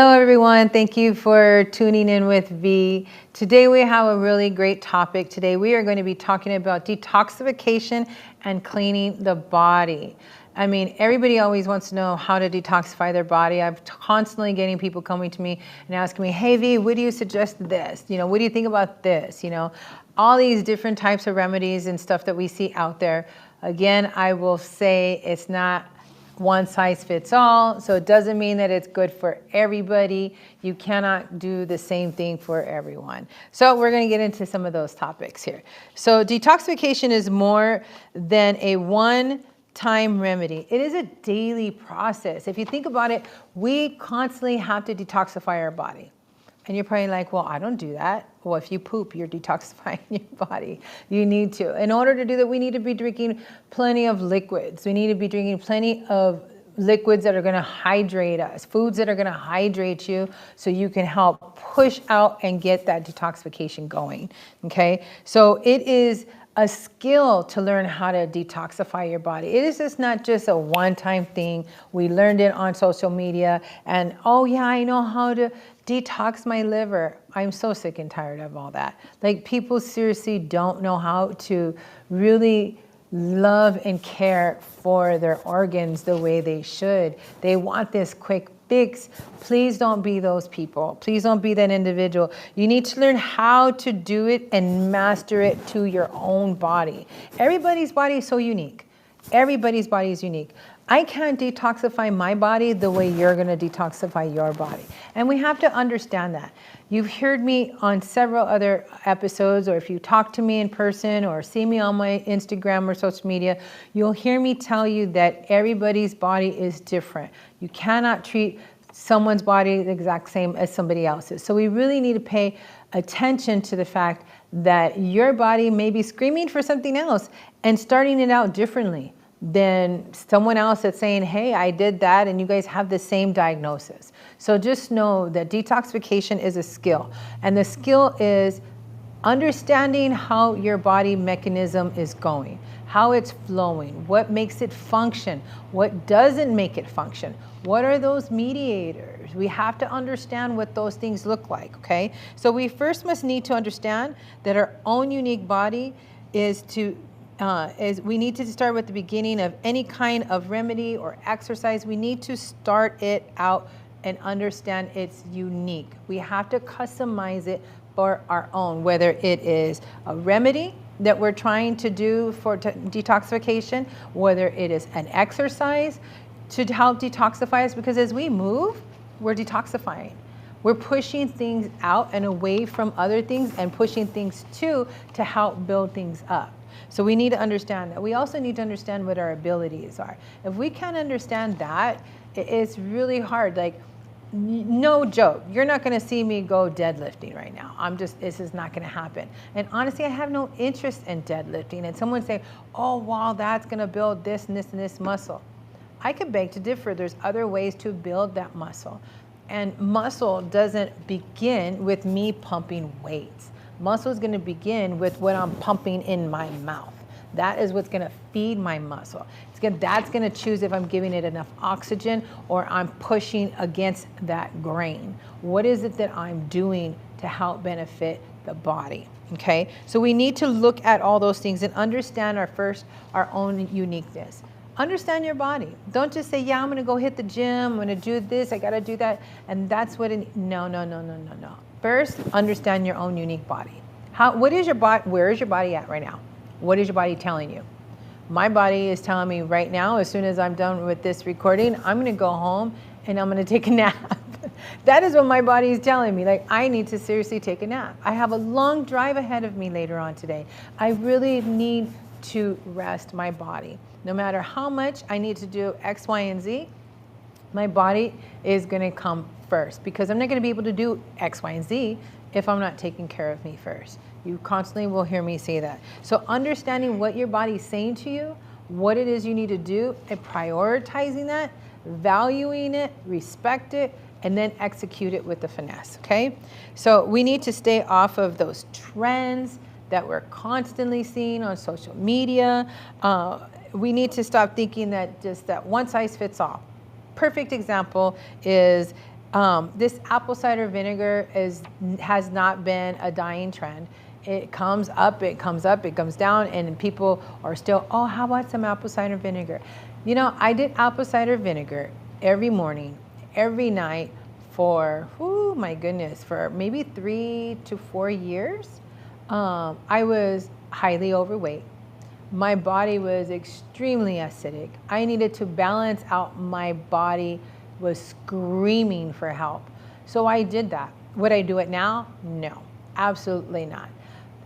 Hello everyone, thank you for tuning in with V. Today we have a really great topic. Today we are going to be talking about detoxification and cleaning the body. I mean, everybody always wants to know how to detoxify their body. I'm constantly getting people coming to me and asking me, hey V, what do you suggest this? What do you think about this? All these different types of remedies and stuff that we see out there. Again, I will say it's not one size fits all, so it doesn't mean that it's good for everybody. You cannot do the same thing for everyone. So we're going to get into some of those topics here. So detoxification is more than a one-time remedy. It is a daily process. If you think about it, we constantly have to detoxify our body. And you're probably like, well, I don't do that. Well, if you poop, you're detoxifying your body. You need to. In order to do that, we need to be drinking plenty of liquids. We need to be drinking plenty of liquids that are going to hydrate us, foods that are going to hydrate you so you can help push out and get that detoxification going. Okay? So it is a skill to learn how to detoxify your body. It is just not just a one-time thing. We learned it on social media and, oh yeah, I know how to detox my liver. I'm so sick and tired of all that. Like, people seriously don't know how to really love and care for their organs the way they should. They want this quick fix. Please don't be those people. Please don't be that individual. You need to learn how to do it and master it to your own body. Everybody's body is so unique. Everybody's body is unique. I can't detoxify my body the way you're going to detoxify your body. And we have to understand that. You've heard me on several other episodes, or if you talk to me in person or see me on my Instagram or social media, you'll hear me tell you that everybody's body is different. You cannot treat someone's body the exact same as somebody else's. So we really need to pay attention to the fact that your body may be screaming for something else and starting it out differently than someone else that's saying, hey, I did that, and you guys have the same diagnosis. So just know that detoxification is a skill, and the skill is understanding how your body mechanism is going, how it's flowing, what makes it function, what doesn't make it function, what are those mediators. We have to understand what those things look like, okay? So we first must need to understand that our own unique body is we need to start with the beginning of any kind of remedy or exercise. We need to start it out and understand it's unique. We have to customize it for our own, whether it is a remedy that we're trying to do for detoxification, whether it is an exercise to help detoxify us, because as we move, we're detoxifying. We're pushing things out and away from other things and pushing things to help build things up. So we need to understand that. We also need to understand what our abilities are. If we can't understand that, it's really hard. Like, no joke, you're not going to see me go deadlifting right now. This is not going to happen. And honestly, I have no interest in deadlifting. And someone say, oh, wow, that's going to build this and this and this muscle. I could beg to differ. There's other ways to build that muscle. And muscle doesn't begin with me pumping weights. Muscle is going to begin with what I'm pumping in my mouth. That is what's going to feed my muscle. That's going to choose if I'm giving it enough oxygen or I'm pushing against that grain. What is it that I'm doing to help benefit the body? Okay, so we need to look at all those things and understand our own uniqueness. Understand your body. Don't just say, yeah, I'm going to go hit the gym. I'm going to do this. I got to do that. And that's what no. First, understand your own unique body. Where is your body at right now? What is your body telling you? My body is telling me right now, as soon as I'm done with this recording, I'm going to go home and I'm going to take a nap. That is what my body is telling me. Like, I need to seriously take a nap. I have a long drive ahead of me later on today. I really need to rest my body. No matter how much I need to do X, Y, and Z, my body is going to come first, because I'm not going to be able to do X, Y, and Z if I'm not taking care of me first. You constantly will hear me say that. So understanding what your body is saying to you, what it is you need to do, and prioritizing that, valuing it, respect it, and then execute it with the finesse, okay? So we need to stay off of those trends that we're constantly seeing on social media. We need to stop thinking that just that one size fits all. Perfect example is This apple cider vinegar has not been a dying trend. It comes up, it comes up, it comes down, and people are still, oh, how about some apple cider vinegar? You know, I did apple cider vinegar every morning, every night for, oh my goodness, for maybe 3 to 4 years. I was highly overweight. My body was extremely acidic. I needed to balance out. My body was screaming for help. So I did that. Would I do it now? No, absolutely not.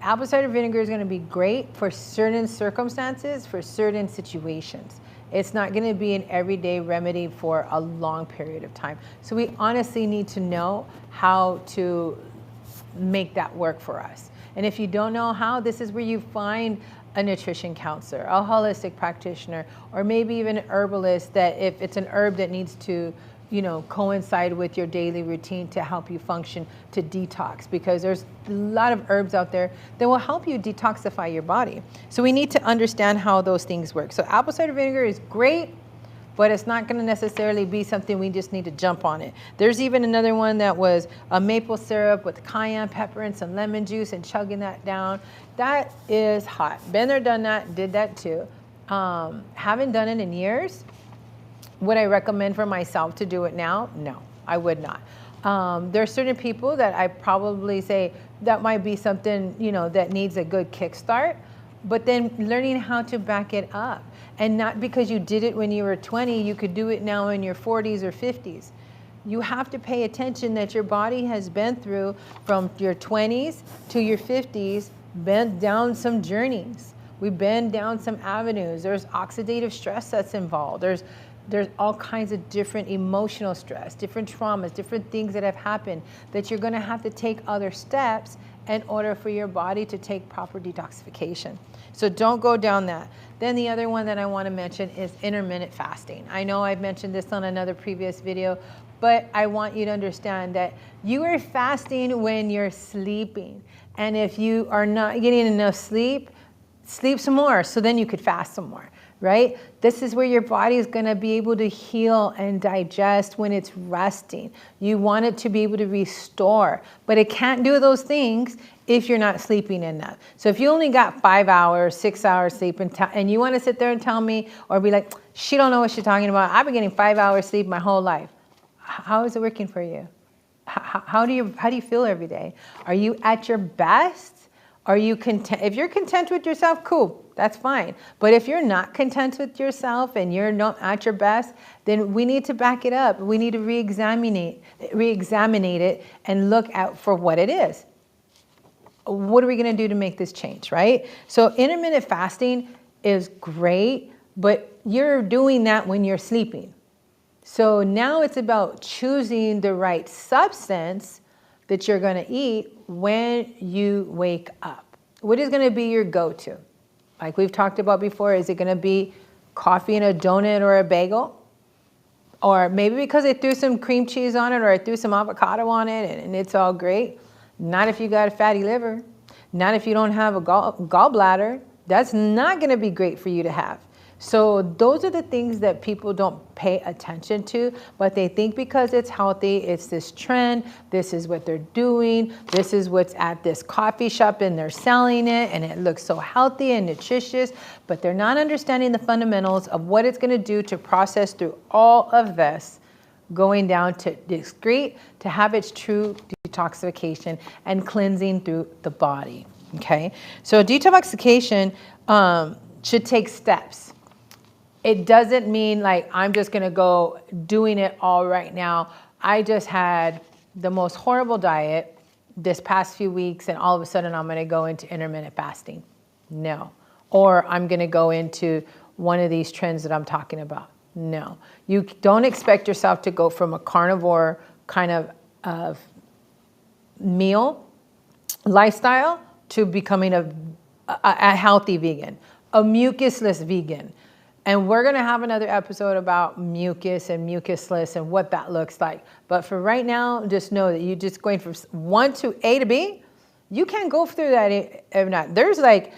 Apple cider vinegar is going to be great for certain circumstances, for certain situations. It's not going to be an everyday remedy for a long period of time. So we honestly need to know how to make that work for us. And if you don't know how, this is where you find a nutrition counselor, a holistic practitioner, or maybe even an herbalist that if it's an herb that needs to, you know, coincide with your daily routine to help you function to detox, because there's a lot of herbs out there that will help you detoxify your body. So we need to understand how those things work. So apple cider vinegar is great, but it's not going to necessarily be something we just need to jump on it. There's even another one that was a maple syrup with cayenne pepper and some lemon juice and chugging that down. That is hot. Been there, done that, did that too. Haven't done it in years. Would I recommend for myself to do it now? No, I would not. There are certain people that I probably say that might be something, you know, that needs a good kickstart, but then learning how to back it up. And not because you did it when you were 20, you could do it now in your 40s or 50s. You have to pay attention that your body has been through from your 20s to your 50s, been down some journeys. We've been down some avenues. There's oxidative stress that's involved. There's all kinds of different emotional stress, different traumas, different things that have happened that you're gonna have to take other steps in order for your body to take proper detoxification. So don't go down that. Then the other one that I want to mention is intermittent fasting. I know I've mentioned this on another previous video, but I want you to understand that you are fasting when you're sleeping. And if you are not getting enough sleep, sleep some more, so then you could fast some more, right? This is where your body is going to be able to heal and digest when it's resting. You want it to be able to restore, but it can't do those things if you're not sleeping enough. So if you only got 5 hours, 6 hours sleep, and you want to sit there and tell me or be like, she don't know what she's talking about. I've been getting 5 hours sleep my whole life. How is it working for you? How do you feel every day? Are you at your best? Are you content? If you're content with yourself, cool, that's fine. But if you're not content with yourself and you're not at your best, then we need to back it up. We need to re-examine it and look out for what it is. What are we going to do to make this change, right? So intermittent fasting is great, but you're doing that when you're sleeping. So now it's about choosing the right substance that you're going to eat when you wake up. What is going to be your go-to? Like we've talked about before, is it going to be coffee and a donut or a bagel? Or maybe because I threw some cream cheese on it or I threw some avocado on it and it's all great. Not if you got a fatty liver. Not if you don't have a gallbladder. That's not going to be great for you to have. So those are the things that people don't pay attention to, but they think because it's healthy, it's this trend, this is what they're doing, this is what's at this coffee shop and they're selling it and it looks so healthy and nutritious, but they're not understanding the fundamentals of what it's going to do to process through all of this, going down to excrete, to have its true detoxification and cleansing through the body, okay? So detoxification should take steps. It doesn't mean like I'm just gonna go doing it all right now. I just had the most horrible diet this past few weeks and all of a sudden I'm gonna go into intermittent fasting. No. Or I'm gonna go into one of these trends that I'm talking about. No. You don't expect yourself to go from a carnivore kind of meal lifestyle to becoming a healthy vegan, a mucusless vegan. And we're going to have another episode about mucus and mucusless and what that looks like. But for right now, just know that you're just going from one to A to B. You can't go through that if not. There's like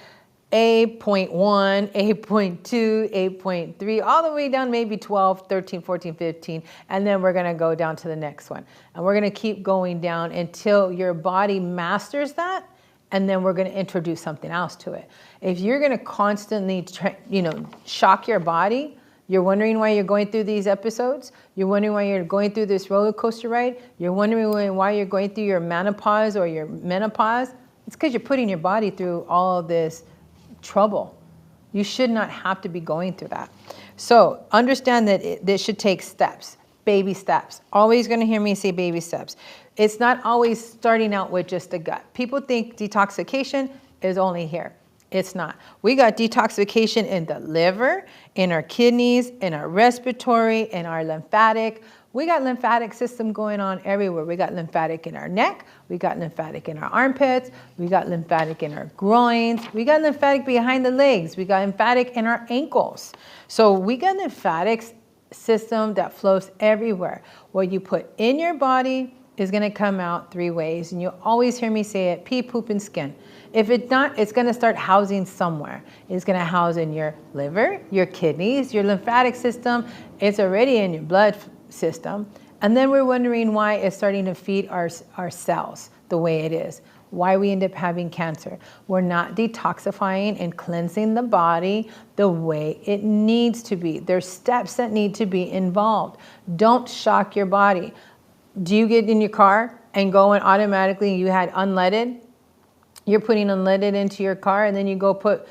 8.1, 8.2, 8.3, all the way down maybe 12, 13, 14, 15. And then we're going to go down to the next one. And we're going to keep going down until your body masters that. And then we're going to introduce something else to it. If you're going to constantly, shock your body, you're wondering why you're going through these episodes. You're wondering why you're going through this roller coaster ride. You're wondering why you're going through your menopause or your menopause. It's because you're putting your body through all of this trouble. You should not have to be going through that. So understand that this should take steps, baby steps. Always going to hear me say baby steps. It's not always starting out with just the gut. People think detoxification is only here. It's not. We got detoxification in the liver, in our kidneys, in our respiratory, in our lymphatic. We got lymphatic system going on everywhere. We got lymphatic in our neck. We got lymphatic in our armpits. We got lymphatic in our groins. We got lymphatic behind the legs. We got lymphatic in our ankles. So we got lymphatic system that flows everywhere. What you put in your body is going to come out three ways. And you always hear me say it: pee, poop, and skin. If it's not, it's going to start housing somewhere. It's going to house in your liver, your kidneys, your lymphatic system. It's already in your blood system. And then we're wondering why it's starting to feed our cells the way it is. Why we end up having cancer. We're not detoxifying and cleansing the body the way it needs to be. There's steps that need to be involved. Don't shock your body. Do you get in your car and go and automatically you had unleaded? You're putting unleaded into your car and then you go put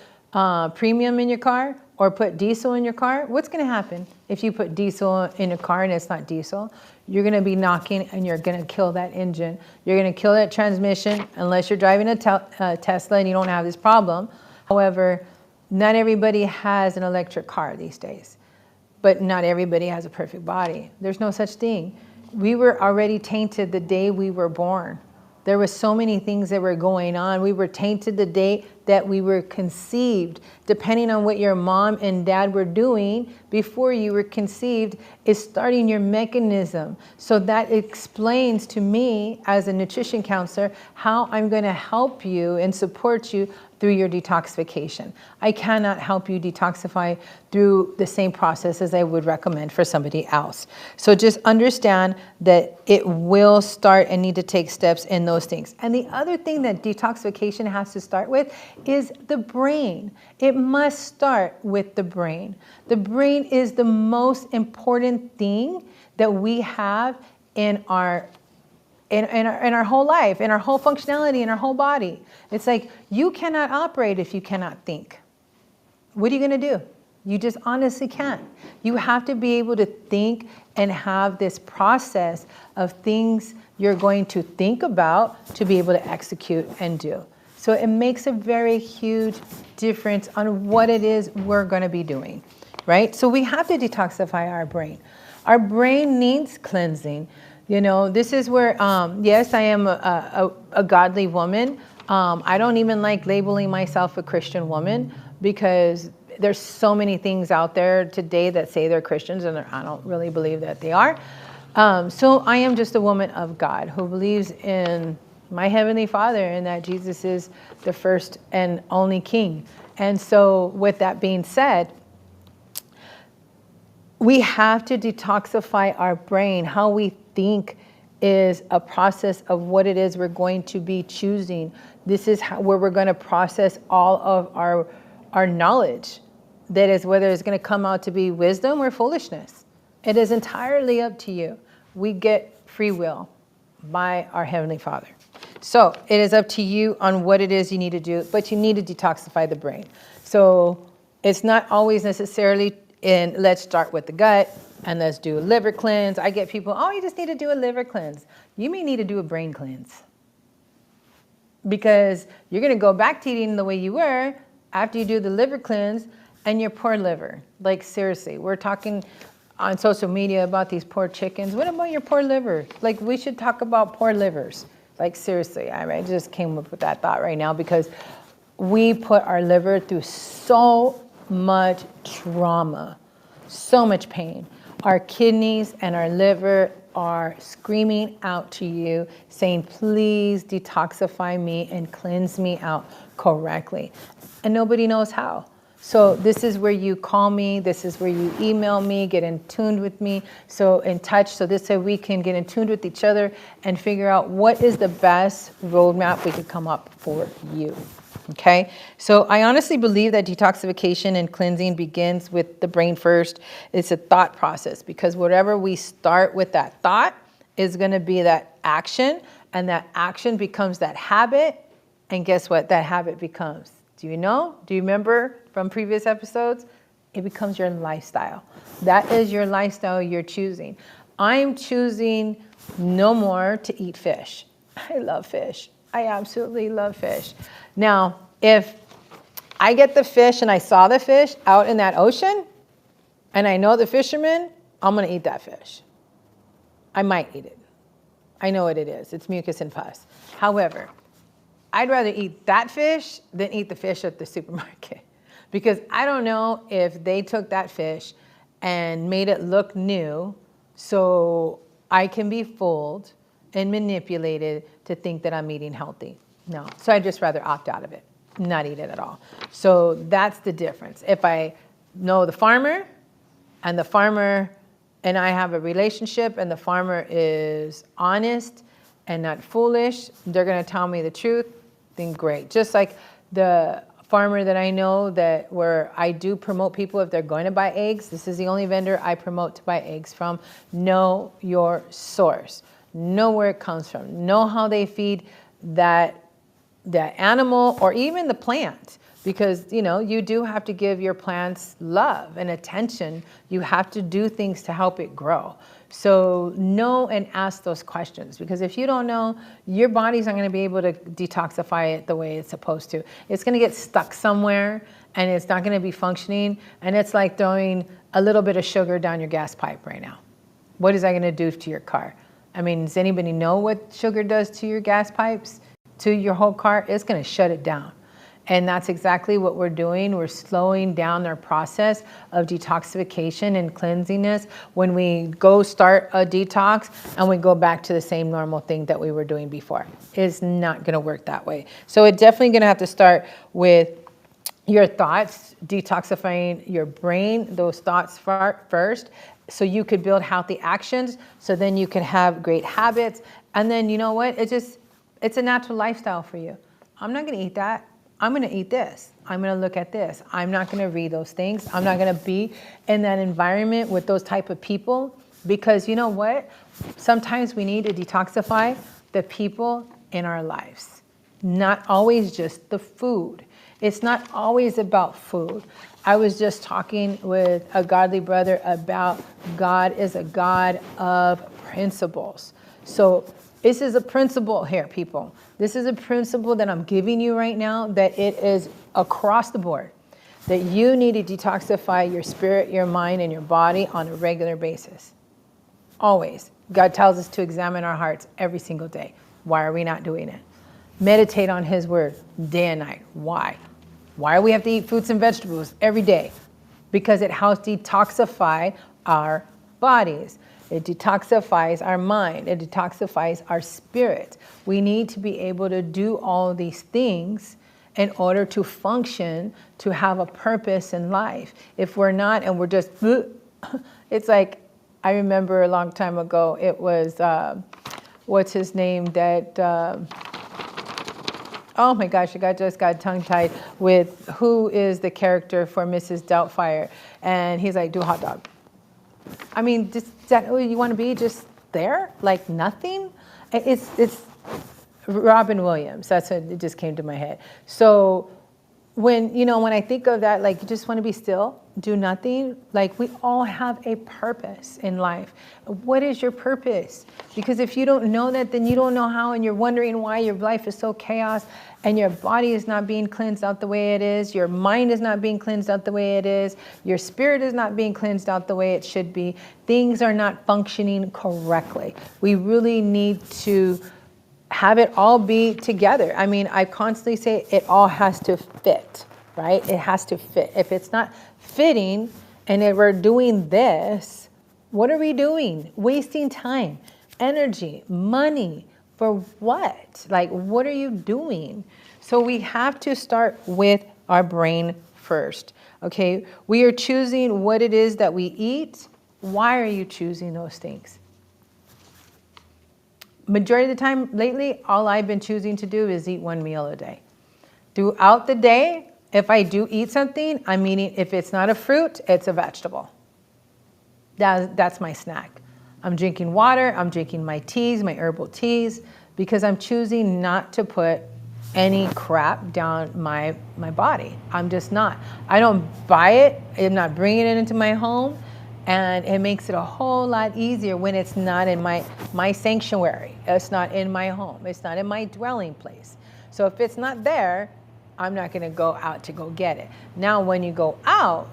premium in your car or put diesel in your car? What's going to happen if you put diesel in a car and it's not diesel? You're going to be knocking and you're going to kill that engine. You're going to kill that transmission unless you're driving a Tesla and you don't have this problem. However, not everybody has an electric car these days, but not everybody has a perfect body. There's no such thing. We were already tainted the day we were born. There were so many things that were going on. We were tainted the day that we were conceived. Depending on what your mom and dad were doing before you were conceived is starting your mechanism. So that explains to me as a nutrition counselor how I'm going to help you and support you through your detoxification. I cannot help you detoxify through the same process as I would recommend for somebody else. So just understand that it will start and need to take steps in those things. And the other thing that detoxification has to start with is the brain. It must start with the brain. The brain is the most important thing that we have in our whole life, in our whole functionality, in our whole body. It's like you cannot operate if you cannot think. What are you going to do? You just honestly can't. You have to be able to think and have this process of things you're going to think about to be able to execute and do. So it makes a very huge difference on what it is we're going to be doing, right? So we have to detoxify our brain. Our brain needs cleansing. You know, this is where, yes, I am a godly woman. I don't even like labeling myself a Christian woman because there's so many things out there today that say they're Christians and I don't really believe that they are. So I am just a woman of God who believes in my Heavenly Father and that Jesus is the first and only King. And so with that being said, we have to detoxify our brain. How we think is a process of what it is we're going to be choosing. This is where we're going to process all of our knowledge. That is whether it's going to come out to be wisdom or foolishness. It is entirely up to you. We get free will by our Heavenly Father. So it is up to you on what it is you need to do, but you need to detoxify the brain. So it's not always necessarily in let's start with the gut and let's do a liver cleanse. I get people, oh, you just need to do a liver cleanse. You may need to do a brain cleanse because you're going to go back to eating the way you were after you do the liver cleanse and your poor liver. Like seriously, we're talking on social media about these poor chickens. What about your poor liver? Like we should talk about poor livers. Like seriously, I just came up with that thought right now because we put our liver through so much trauma, so much pain. Our kidneys and our liver are screaming out to you saying, please detoxify me and cleanse me out correctly. And nobody knows how. So this is where you call me. This is where you email me, get in tune with me, so in touch. So this way we can get in tune with each other and figure out what is the best roadmap we could come up for you. Okay, so I honestly believe that detoxification and cleansing begins with the brain first. It's a thought process, because whatever we start with, that thought is going to be that action, and that action becomes that habit. And guess what that habit becomes? Do you know? Do you remember from previous episodes? It becomes your lifestyle. That is your lifestyle you're choosing. I'm choosing no more to eat fish. I love fish. I absolutely love fish. Now, if I get the fish and I saw the fish out in that ocean and I know the fisherman, I'm going to eat that fish. I might eat it. I know what it is. It's mucus and pus. However, I'd rather eat that fish than eat the fish at the supermarket, because I don't know if they took that fish and made it look new so I can be fooled and manipulated to think that I'm eating healthy. No. So I'd just rather opt out of it, not eat it at all. So that's the difference. If I know the farmer and I have a relationship and the farmer is honest and not foolish, they're going to tell me the truth, then great. Just like the farmer that I know, that where I do promote people, if they're going to buy eggs, this is the only vendor I promote to buy eggs from. Know your source. Know where it comes from. Know how they feed that animal or even the plant. Because, you know, you do have to give your plants love and attention. You have to do things to help it grow. So know and ask those questions, because if you don't know, your body's not going to be able to detoxify it the way it's supposed to. It's going to get stuck somewhere and it's not going to be functioning. And it's like throwing a little bit of sugar down your gas pipe right now. What is that going to do to your car? I mean, does anybody know what sugar does to your gas pipes, to your whole car? It's going to shut it down. And that's exactly what we're doing. We're slowing down our process of detoxification and cleansiness when we go start a detox and we go back to the same normal thing that we were doing before. It's not going to work that way. So it's definitely going to have to start with your thoughts, detoxifying your brain, those thoughts first, so you could build healthy actions, so then you can have great habits. And then, you know what? It's a natural lifestyle for you. I'm not going to eat that. I'm going to eat this. I'm going to look at this. I'm not going to read those things. I'm not going to be in that environment with those type of people, because you know what? Sometimes we need to detoxify the people in our lives, not always just the food. It's not always about food. I was just talking with a godly brother about God is a God of principles. So this is a principle here, people. This is a principle that I'm giving you right now, that it is across the board, that you need to detoxify your spirit, your mind, and your body on a regular basis. Always. God tells us to examine our hearts every single day. Why are we not doing it? Meditate on His word day and night. Why? Why do we have to eat fruits and vegetables every day? Because it helps detoxify our bodies. It detoxifies our mind. It detoxifies our spirit. We need to be able to do all these things in order to function, to have a purpose in life. If we're not, and we're just, it's like, I remember a long time ago, it was, what's his name, that, oh my gosh, I just got tongue-tied with who is the character for Mrs. Doubtfire. And he's like, do a hot dog. I mean, is that who you want to be, just there, like nothing? It's Robin Williams. That's what it just came to my head. So when I think of that, like, you just want to be still, do nothing. Like, we all have a purpose in life. What is your purpose? Because if you don't know that, then you don't know how, and you're wondering why your life is so chaos, and your body is not being cleansed out the way it is, your mind is not being cleansed out the way it is, your spirit is not being cleansed out the way it should be. Things are not functioning correctly. We really need to have it all be together. I mean, I constantly say it all has to fit, right? It has to fit. If it's not fitting and if we're doing this, What are we doing? Wasting time, energy, money for what? Like, what are you doing? So we have to start with our brain first. Okay, we are choosing what it is that we eat. Why are you choosing those things? Majority of the time lately, all I've been choosing to do is eat one meal a day. Throughout the day, if I do eat something, I'm eating, if it's not a fruit, it's a vegetable. That's my snack. I'm drinking water, I'm drinking my teas, my herbal teas, because I'm choosing not to put any crap down my body. I'm just not. I don't buy it, I'm not bringing it into my home, and it makes it a whole lot easier when it's not in my sanctuary. It's not in my home. It's not in my dwelling place. So if it's not there, I'm not gonna go out to go get it. Now, when you go out,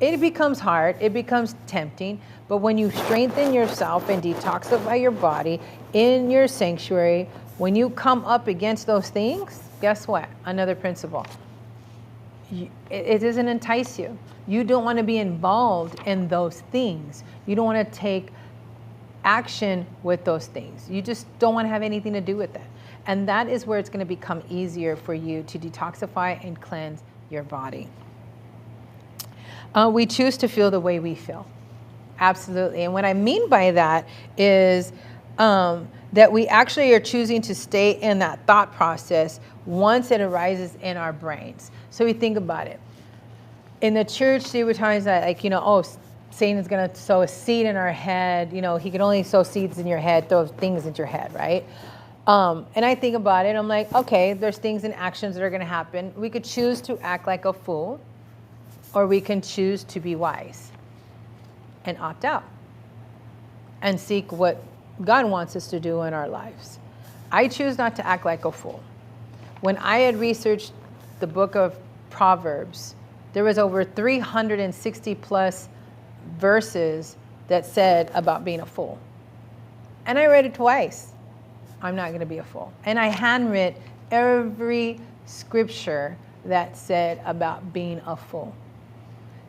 it becomes hard, it becomes tempting, but when you strengthen yourself and detoxify your body in your sanctuary, when you come up against those things, guess what? Another principle. It doesn't entice you. You don't want to be involved in those things. You don't want to take action with those things. You just don't want to have anything to do with it. And that is where it's going to become easier for you to detoxify and cleanse your body. We choose to feel the way we feel. Absolutely. And what I mean by that is that we actually are choosing to stay in that thought process once it arises in our brains. So we think about it. In the church, there were times that, like, oh, Satan's going to sow a seed in our head. He can only sow seeds in your head, throw things into your head, right? And I think about it. I'm like, okay, there's things and actions that are going to happen. We could choose to act like a fool, or we can choose to be wise and opt out and seek what God wants us to do in our lives. I choose not to act like a fool. When I had researched the book of Proverbs, there was over 360 plus verses that said about being a fool. And I read it twice. I'm not going to be a fool. And I handwrote every scripture that said about being a fool.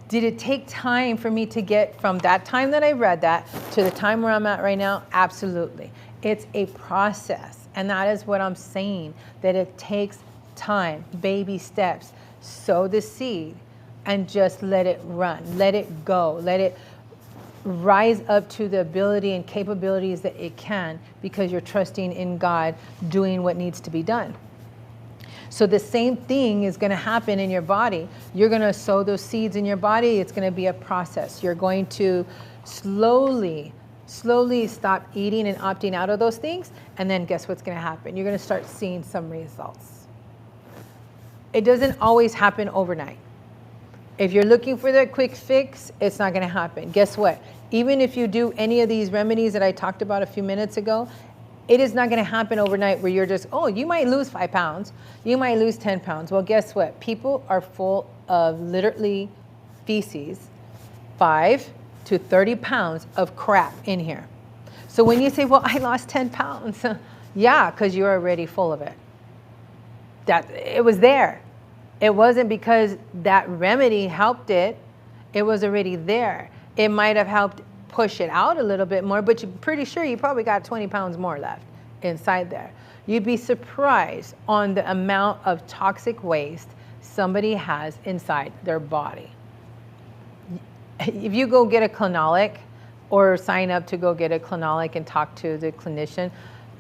Did it take time for me to get from that time that I read that to the time where I'm at right now? Absolutely. It's a process. And that is what I'm saying, that it takes time, baby steps. Sow the seed and just let it run. Let it go. Let it rise up to the ability and capabilities that it can, because you're trusting in God doing what needs to be done. So the same thing is going to happen in your body. You're going to sow those seeds in your body. It's going to be a process. You're going to slowly stop eating and opting out of those things. And then guess what's going to happen? You're going to start seeing some results. It doesn't always happen overnight. If you're looking for that quick fix, it's not going to happen. Guess what? Even if you do any of these remedies that I talked about a few minutes ago, it is not going to happen overnight where you're just, oh, you might lose 5 pounds. You might lose 10 pounds. Well, guess what? People are full of literally feces, 5 to 30 pounds of crap in here. So when you say, well, I lost 10 pounds, yeah, because you're already full of it. It was there. It wasn't because that remedy helped it. It was already there. It might have helped push it out a little bit more, but you're pretty sure you probably got 20 pounds more left inside there. You'd be surprised on the amount of toxic waste somebody has inside their body. If you go get a clinolic or sign up to go get a clinolic and talk to the clinician,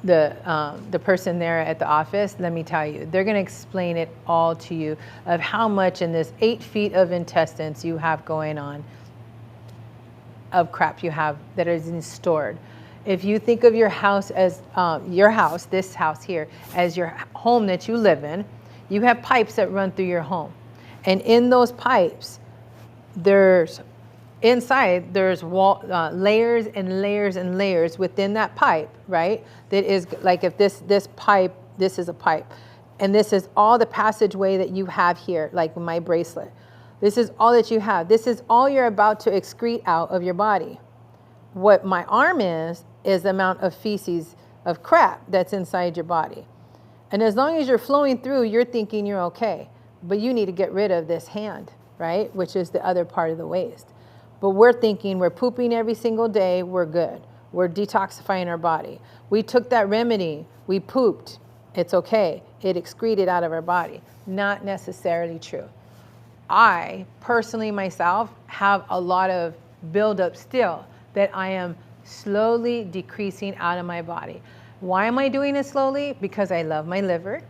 the person there at the office, let me tell you, they're going to explain it all to you of how much in this 8 feet of intestines you have going on, of crap you have that is stored. If you think of your house as this house here, as your home that you live in, you have pipes that run through your home. And in those pipes, there's layers and layers and layers within that pipe, right? That is like, if this pipe, this is a pipe, and this is all the passageway that you have here, like my bracelet. This is all that you have. This is all you're about to excrete out of your body. What my arm is the amount of feces, of crap that's inside your body. And as long as you're flowing through, you're thinking you're okay. But you need to get rid of this hand, right? Which is the other part of the waste. But we're thinking we're pooping every single day, we're good. We're detoxifying our body. We took that remedy, we pooped, it's okay. It excreted out of our body. Not necessarily true. I personally myself have a lot of buildup still that I am slowly decreasing out of my body. Why am I doing it slowly? Because I love my liver.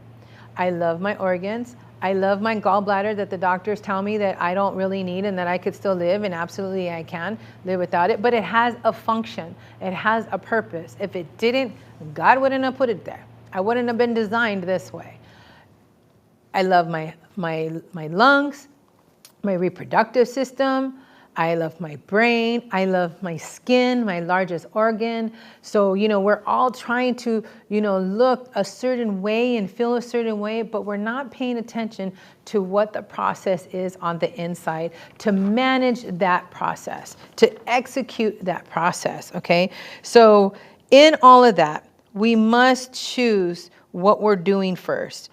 I love my organs. I love my gallbladder that the doctors tell me that I don't really need and that I could still live, and absolutely I can live without it. But it has a function. It has a purpose. If it didn't, God wouldn't have put it there. I wouldn't have been designed this way. I love my lungs, my reproductive system. I love my brain. I love my skin, my largest organ. So, we're all trying to, look a certain way and feel a certain way, but we're not paying attention to what the process is on the inside, to manage that process, to execute that process, okay? So in all of that, we must choose what we're doing first.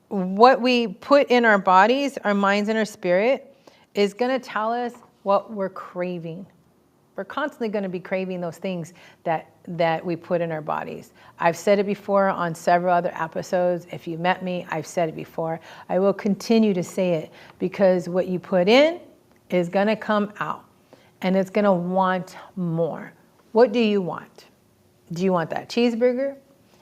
What we put in our bodies, our minds, and our spirit is going to tell us what we're craving. We're constantly going to be craving those things that we put in our bodies. I've said it before on several other episodes. If you met me, I've said it before. I will continue to say it because what you put in is going to come out and it's going to want more. What do you want? Do you want that cheeseburger?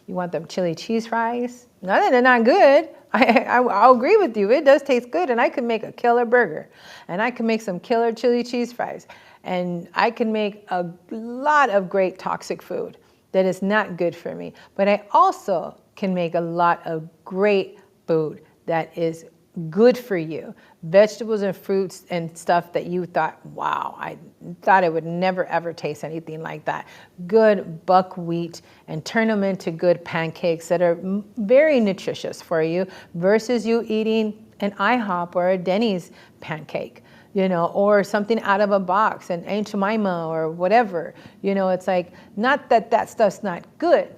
You want them chili cheese fries? No, they're not good. I'll agree with you. It does taste good, and I could make a killer burger, and I can make some killer chili cheese fries, and I can make a lot of great toxic food that is not good for me. But I also can make a lot of great food that is good for you. Vegetables and fruits and stuff that you thought, wow, I thought I would never ever taste anything like that. Good buckwheat, and turn them into good pancakes that are very nutritious for you versus you eating an IHOP or a Denny's pancake, or something out of a box, an Aunt Jemima or whatever. It's like, not that that stuff's not good,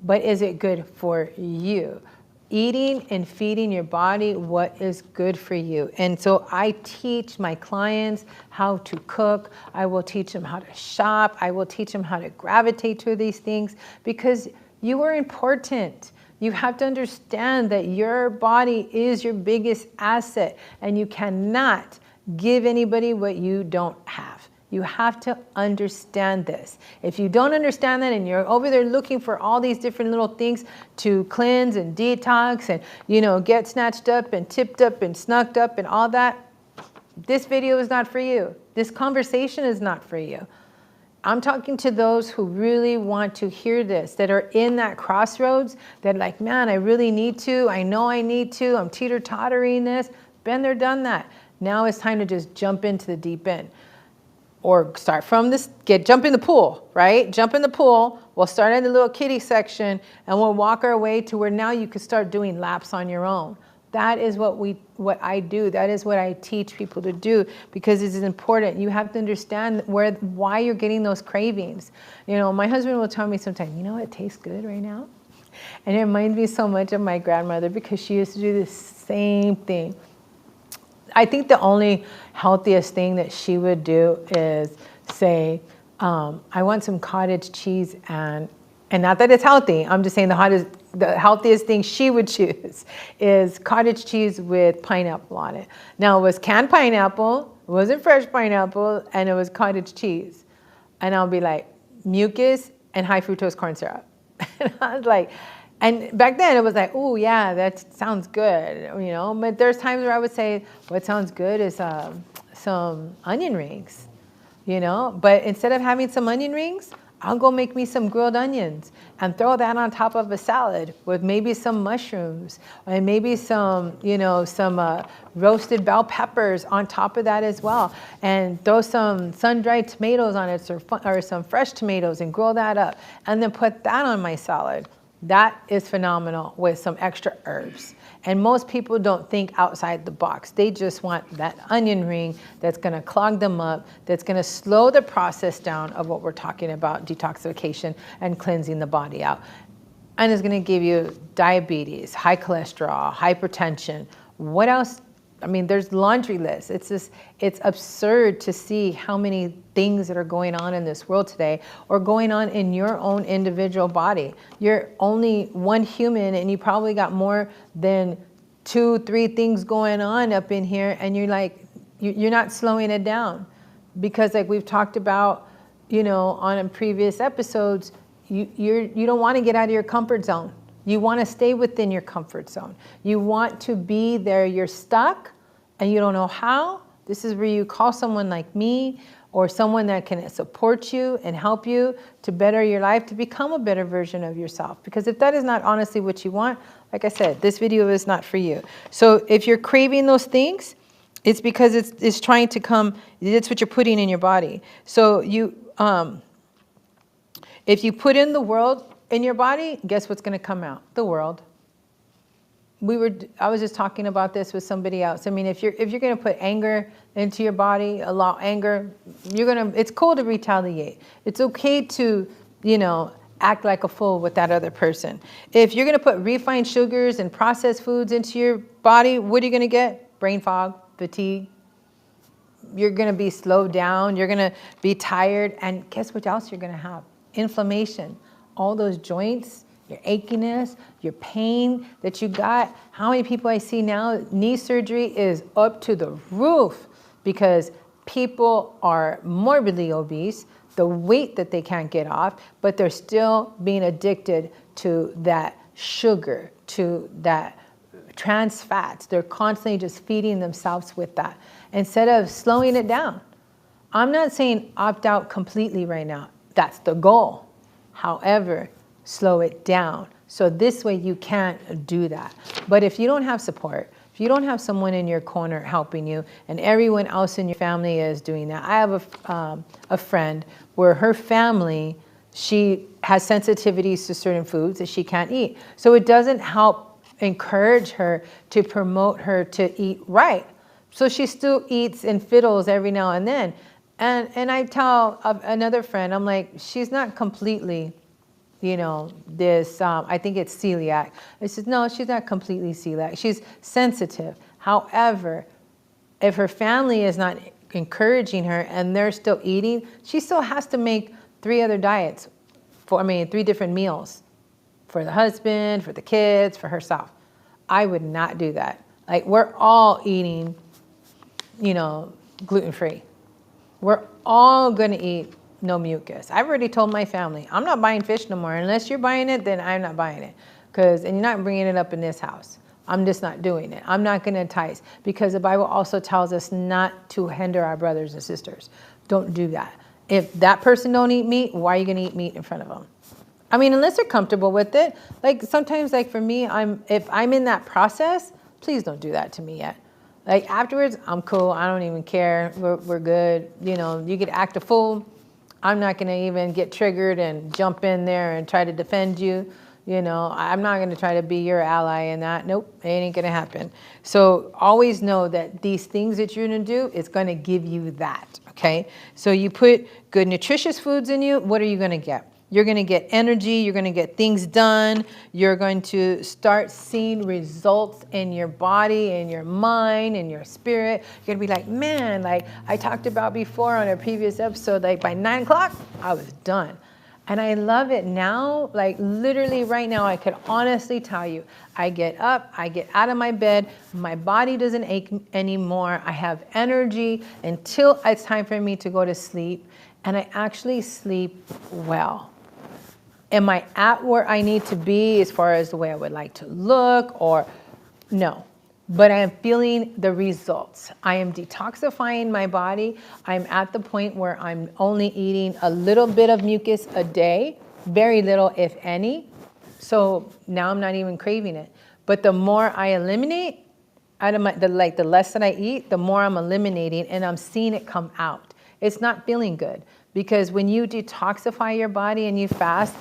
but is it good for you? Eating and feeding your body what is good for you. And so I teach my clients how to cook. I will teach them how to shop. I will teach them how to gravitate to these things because you are important. You have to understand that your body is your biggest asset and you cannot give anybody what you don't have. You have to understand this. If you don't understand that and you're over there looking for all these different little things to cleanse and detox and, get snatched up and tipped up and snucked up and all that, this video is not for you. This conversation is not for you. I'm talking to those who really want to hear this, that are in that crossroads, that like, man, I really need to. I know I need to. I'm teeter-tottering this. Been there, done that. Now it's time to just jump into the deep end. Or start from this, jump in the pool, right? Jump in the pool. We'll start in the little kiddie section and we'll walk our way to where now you can start doing laps on your own. That is what I do. That is what I teach people to do because it is important. You have to understand why you're getting those cravings. My husband will tell me sometimes, it tastes good right now. And it reminds me so much of my grandmother because she used to do the same thing. I think the only healthiest thing that she would do is say, I want some cottage cheese and not that it's healthy. I'm just saying the healthiest thing she would choose is cottage cheese with pineapple on it. Now it was canned pineapple, it wasn't fresh pineapple, and it was cottage cheese. And I'll be like, mucus and high fructose corn syrup. And I was like, and back then it was like, oh yeah, that sounds good, But there's times where I would say, what sounds good is some onion rings, But instead of having some onion rings, I'll go make me some grilled onions and throw that on top of a salad with maybe some mushrooms and maybe some roasted bell peppers on top of that as well. And throw some sun-dried tomatoes on it or some fresh tomatoes and grill that up. And then put that on my salad. That is phenomenal with some extra herbs. And most people don't think outside the box. They just want that onion ring that's going to clog them up, that's going to slow the process down of what we're talking about, detoxification and cleansing the body out. And it's going to give you diabetes, high cholesterol, hypertension. What else I mean, there's laundry lists. It's absurd to see how many things that are going on in this world today or going on in your own individual body. You're only one human and you probably got more than 2, 3 things going on up in here, and you're like, you're not slowing it down. Because like we've talked about, you know, on previous episodes, you don't want to get out of your comfort zone. You want to stay within your comfort zone. You want to be there. You're stuck and you don't know how. This is where you call someone like me or someone that can support you and help you to better your life, to become a better version of yourself. Because if that is not honestly what you want, like I said, this video is not for you. So if you're craving those things, it's because it's trying to come, it's what you're putting in your body. So if you put in the world in your body, guess what's going to come out? The world. I was just talking about this with somebody else. I mean, if you're going to put anger into your body, allow anger, it's cool to retaliate. It's okay to, you know, act like a fool with that other person. If you're going to put refined sugars and processed foods into your body, what are you going to get? Brain fog, fatigue. You're going to be slowed down. You're going to be tired. And guess what else you're going to have? Inflammation. All those joints, your achiness, your pain that you got. How many people I see now, knee surgery is up to the roof because people are morbidly obese, the weight that they can't get off, but they're still being addicted to that sugar, to that trans fats. They're constantly just feeding themselves with that instead of slowing it down. I'm not saying opt out completely right now. That's the goal. However, slow it down. So this way you can't do that. But if you don't have support, if you don't have someone in your corner helping you and everyone else in your family is doing that. I have a friend where her family, she has sensitivities to certain foods that she can't eat. So it doesn't help encourage her to promote her to eat right. So she still eats and fiddles every now and then. And I tell another friend, I'm like, she's not completely, you know, this, I think it's celiac. I said, no, she's not completely celiac. She's sensitive. However, if her family is not encouraging her and they're still eating, she still has to make 3 other diets, 3 different meals for the husband, for the kids, for herself. I would not do that. Like, we're all eating, you know, gluten-free. We're all going to eat no mucus. I've already told my family, I'm not buying fish no more. Unless you're buying it, then I'm not buying it. And you're not bringing it up in this house. I'm just not doing it. I'm not going to entice. Because the Bible also tells us not to hinder our brothers and sisters. Don't do that. If that person don't eat meat, why are you going to eat meat in front of them? I mean, unless they're comfortable with it. Like sometimes, like for me, if I'm in that process, please don't do that to me yet. Like afterwards, I'm cool. I don't even care. We're good. You know, you could act a fool. I'm not going to even get triggered and jump in there and try to defend you. You know, I'm not going to try to be your ally in that. Nope, it ain't going to happen. So always know that these things that you're going to do, it's going to give you that, okay? So you put good nutritious foods in you, what are you going to get? You're going to get energy. You're going to get things done. You're going to start seeing results in your body, in your mind, in your spirit. You're going to be like, man, like I talked about before on a previous episode, like by 9 o'clock, I was done. And I love it now. Like literally right now, I could honestly tell you, I get up, I get out of my bed, my body doesn't ache anymore. I have energy until it's time for me to go to sleep. And I actually sleep well. Am I at where I need to be as far as the way I would like to look or no? But I am feeling the results. I am detoxifying my body. I'm at the point where I'm only eating a little bit of mucus a day, very little, if any. So now I'm not even craving it. But the more I eliminate, out of the less that I eat, the more I'm eliminating and I'm seeing it come out. It's not feeling good because when you detoxify your body and you fast,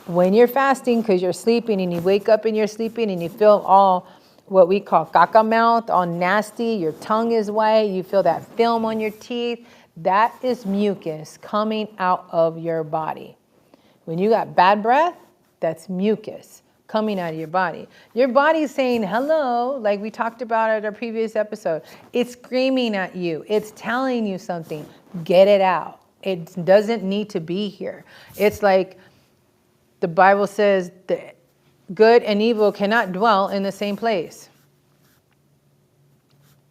when you're fasting because you're sleeping and you wake up and you're sleeping and you feel all what we call caca mouth, all nasty, your tongue is white, you feel that film on your teeth, that is mucus coming out of your body. When you got bad breath, that's mucus coming out of your body. Your body's saying hello, like we talked about at our previous episode. It's screaming at you. It's telling you something. Get it out. It doesn't need to be here. It's like the Bible says that good and evil cannot dwell in the same place.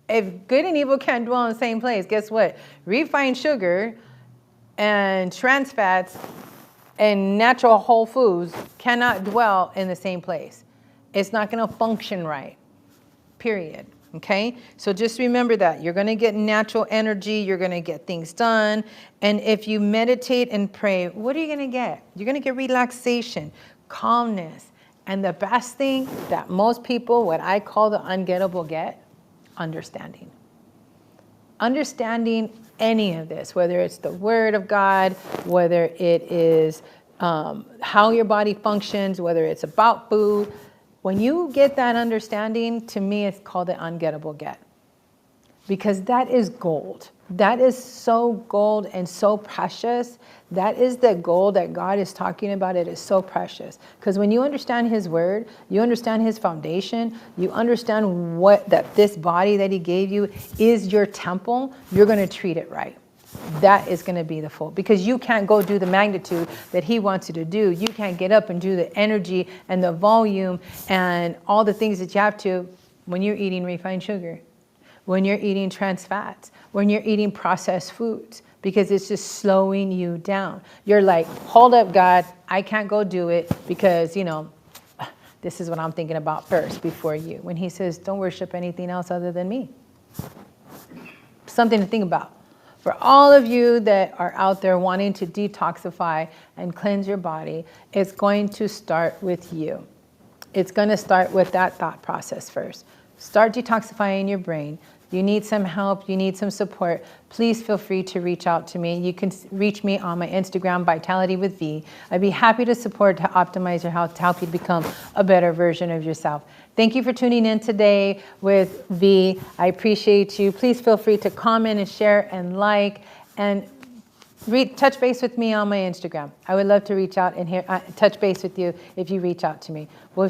If good and evil can't dwell in the same place, guess what? Refined sugar and trans fats and natural whole foods cannot dwell in the same place. It's not going to function right, period. Okay? So just remember that. You're going to get natural energy. You're going to get things done. And if you meditate and pray, what are you going to get? You're going to get relaxation, calmness. And the best thing that most people, what I call the ungettable, get, understanding. Understanding any of this, whether it's the Word of God, whether it is how your body functions, whether it's about food. When you get that understanding, to me, it's called the ungettable get. Because that is gold. That is so gold and so precious. That is the gold that God is talking about. It is so precious. Because when you understand His Word, you understand His foundation, you understand that this body that He gave you is your temple, you're going to treat it right. That is going to be the full. Because you can't go do the magnitude that He wants you to do. You can't get up and do the energy and the volume and all the things that you have to when you're eating refined sugar, when you're eating trans fats, when you're eating processed foods, because it's just slowing you down. You're like, hold up, God, I can't go do it because, this is what I'm thinking about first before you. When He says, don't worship anything else other than me. Something to think about. For all of you that are out there wanting to detoxify and cleanse your body, it's going to start with you. It's going to start with that thought process first. Start detoxifying your brain. You need some help, you need some support, please feel free to reach out to me. You can reach me on my Instagram, Vitality with V. I'd be happy to support, to optimize your health, to help you become a better version of yourself. Thank you for tuning in today with V. I appreciate you. Please feel free to comment and share and like, and touch base with me on my Instagram. I would love to reach out and touch base with you if you reach out to me. We'll